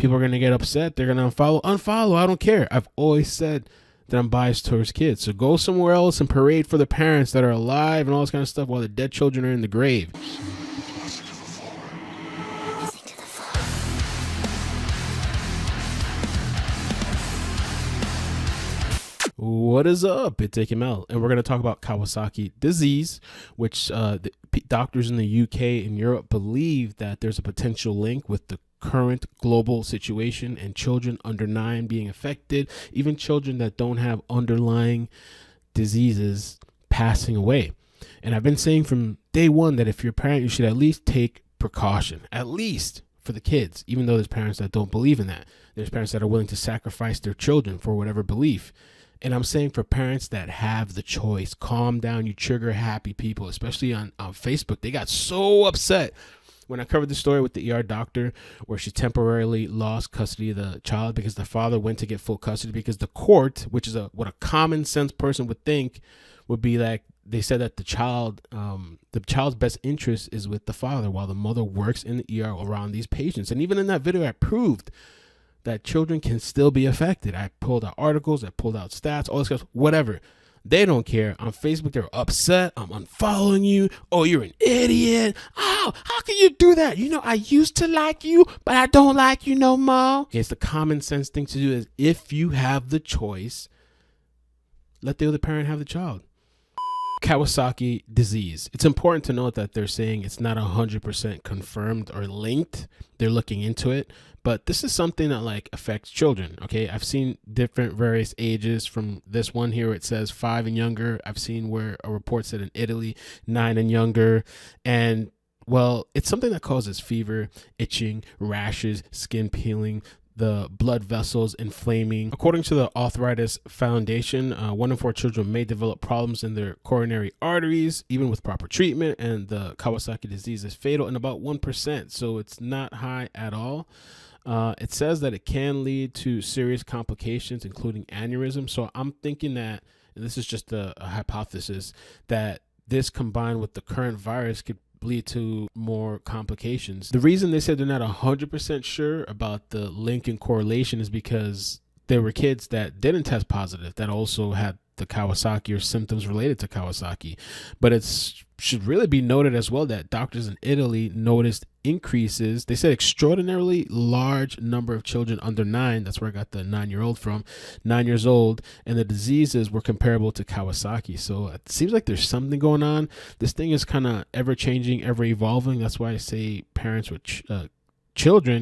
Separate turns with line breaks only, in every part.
People are going to get upset. They're going to unfollow. I don't care. I've always said that I'm biased towards kids. So go somewhere else and parade for the parents that are alive and all this kind of stuff while the dead children are in the grave. What is up? It's iCkEdMeL, and we're going to talk about Kawasaki disease, which the doctors in the UK and Europe believe that there's a potential link with the current global situation and children under 9 being affected, even children that don't have underlying diseases passing away. And I've been saying from day one that if you're a parent, you should at least take precaution, at least for the kids, even though there's parents that don't believe in that. There's parents that are willing to sacrifice their children for whatever belief. And I'm saying for parents that have the choice, calm down, you trigger happy people, especially on Facebook. They got so upset when I covered the story with the ER doctor where she temporarily lost custody of the child because the father went to get full custody because the court, which is what a common sense person would think, would be like, they said that the child's best interest is with the father while the mother works in the ER around these patients. And even in that video, I proved that children can still be affected. I pulled out articles, I pulled out stats, all this stuff, whatever. They don't care. On Facebook, they're upset. I'm unfollowing you. Oh, you're an idiot. Oh, how can you do that? You know, I used to like you, but I don't like you no more. Okay, it's the common sense thing to do is if you have the choice, let the other parent have the child. Kawasaki disease. It's important to note that they're saying it's not 100% confirmed or linked. They're looking into it, but this is something that like affects children. Okay, I've seen different various ages. From this one here, it says 5 and younger. I've seen where a report said in Italy 9 and younger, and well, it's something that causes fever, itching, rashes, skin peeling, the blood vessels inflaming. According to the Arthritis Foundation, 1 in 4 children may develop problems in their coronary arteries, even with proper treatment, and the Kawasaki disease is fatal in about 1%, so it's not high at all. It says that it can lead to serious complications, including aneurysm. So I'm thinking that, and this is just a hypothesis, that this combined with the current virus could lead to more complications. The reason they said they're not 100% sure about the link and correlation is because there were kids that didn't test positive that also had the Kawasaki or symptoms related to Kawasaki. But it should really be noted as well that doctors in Italy noticed increases. They said extraordinarily large number of children under 9. That's where I got the 9-year-old from, 9 years old. And the diseases were comparable to Kawasaki. So it seems like there's something going on. This thing is kind of ever changing, ever evolving. That's why I say parents with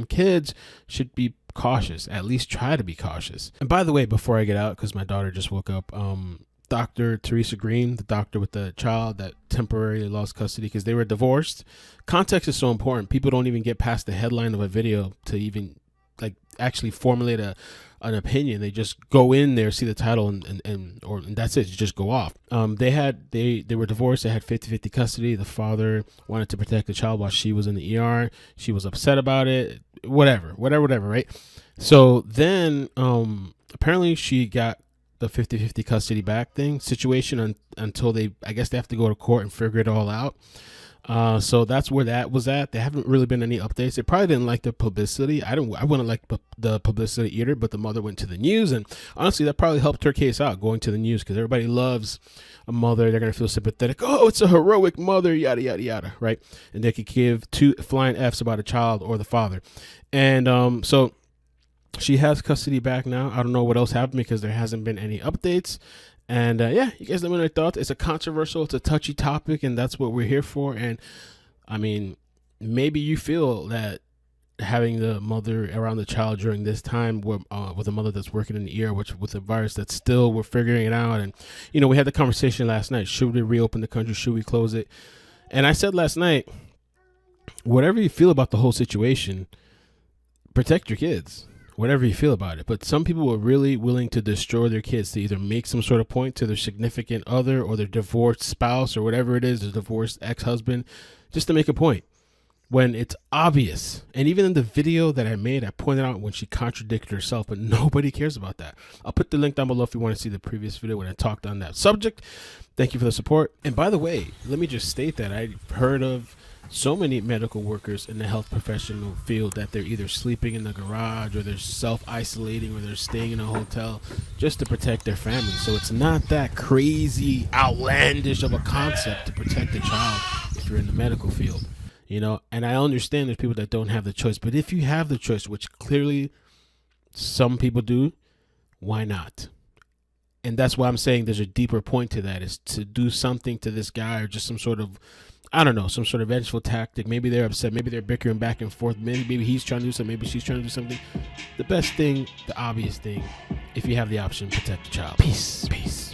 kids should be cautious, at least try to be cautious. And by the way, before I get out, because my daughter just woke up, Dr. Theresa Greene, the doctor with the child that temporarily lost custody because they were divorced. Context is so important. People don't even get past the headline of a video to even like actually formulate an opinion. They just go in there, see the title, and that's it. You just go off. They were divorced. They had 50-50 custody. The father wanted to protect the child while she was in the ER. She was upset about it. Whatever, right? So then apparently she got the 50-50 custody back situation until I guess they have to go to court and figure it all out. So that's where that was at. There haven't really been any updates. They probably didn't like the publicity. I wouldn't like the publicity either, but the mother went to the news, and honestly, that probably helped her case out, going to the news, because everybody loves a mother. They're going to feel sympathetic. Oh, it's a heroic mother, yada, yada, yada, right? And they could give 2 flying Fs about a child or the father. And so she has custody back now. I don't know what else happened because there hasn't been any updates. And yeah, you guys let me know your thoughts. It's a touchy topic, and that's what we're here for. And I mean, maybe you feel that having the mother around the child during this time with a mother that's working in the ER, which with a virus that's still, we're figuring it out. And, you know, we had the conversation last night. Should we reopen the country? Should we close it? And I said last night, whatever you feel about the whole situation, protect your kids. Whatever you feel about it. But some people were really willing to destroy their kids to either make some sort of point to their significant other or their divorced spouse or whatever it is, their divorced ex-husband, just to make a point when it's obvious. And even in the video that I made, I pointed out when she contradicted herself, but nobody cares about that. I'll put the link down below if you want to see the previous video when I talked on that subject. Thank you for the support. And by the way, let me just state that I heard of so many medical workers in the health professional field that they're either sleeping in the garage or they're self-isolating or they're staying in a hotel just to protect their family. So it's not that crazy outlandish of a concept to protect a child if you're in the medical field, you know. And I understand there's people that don't have the choice, but if you have the choice, which clearly some people do, why not? And that's why I'm saying there's a deeper point to that, is to do something to this guy, or just some sort of, I don't know, some sort of vengeful tactic. Maybe they're upset. Maybe they're bickering back and forth. Maybe he's trying to do something. Maybe she's trying to do something. The best thing, the obvious thing, if you have the option, protect the child. Peace. Peace.